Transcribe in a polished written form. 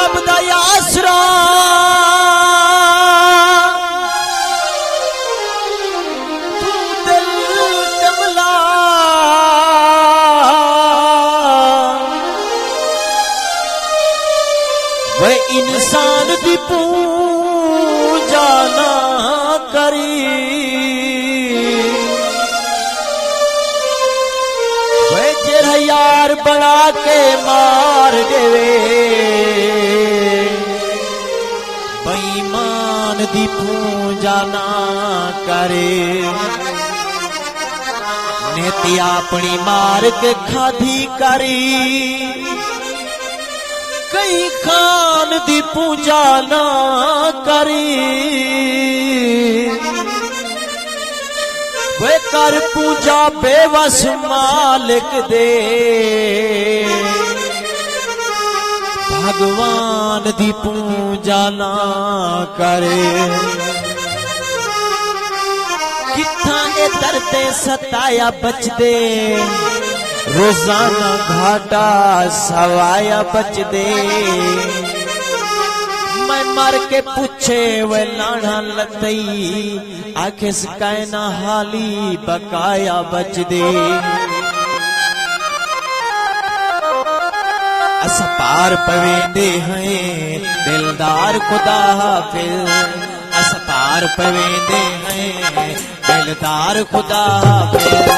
रब दा आसरा तू दिल कमला वे इंसान दी पूजा ना करी वे जेड़ा यार बना के मार देवे बेईमान दी पूजा ना करे नेती अपनी मार के खाधी करी कई खान दी पूजा ना करी वे कर पूजा बेवस मालिक दे भगवान दी पूजा ना करे किथा ए दर्दे सताया बचदे रोजाना घाटा सवाया बचदे मैं मर के पूछे वे लाना लतई आखे सकायना हाली बकाया बचदे अस पार पवेंदे हैं दिलदार खुदा हाफिज अस पार पवेंदे हैं दिलदार खुदा हाफिज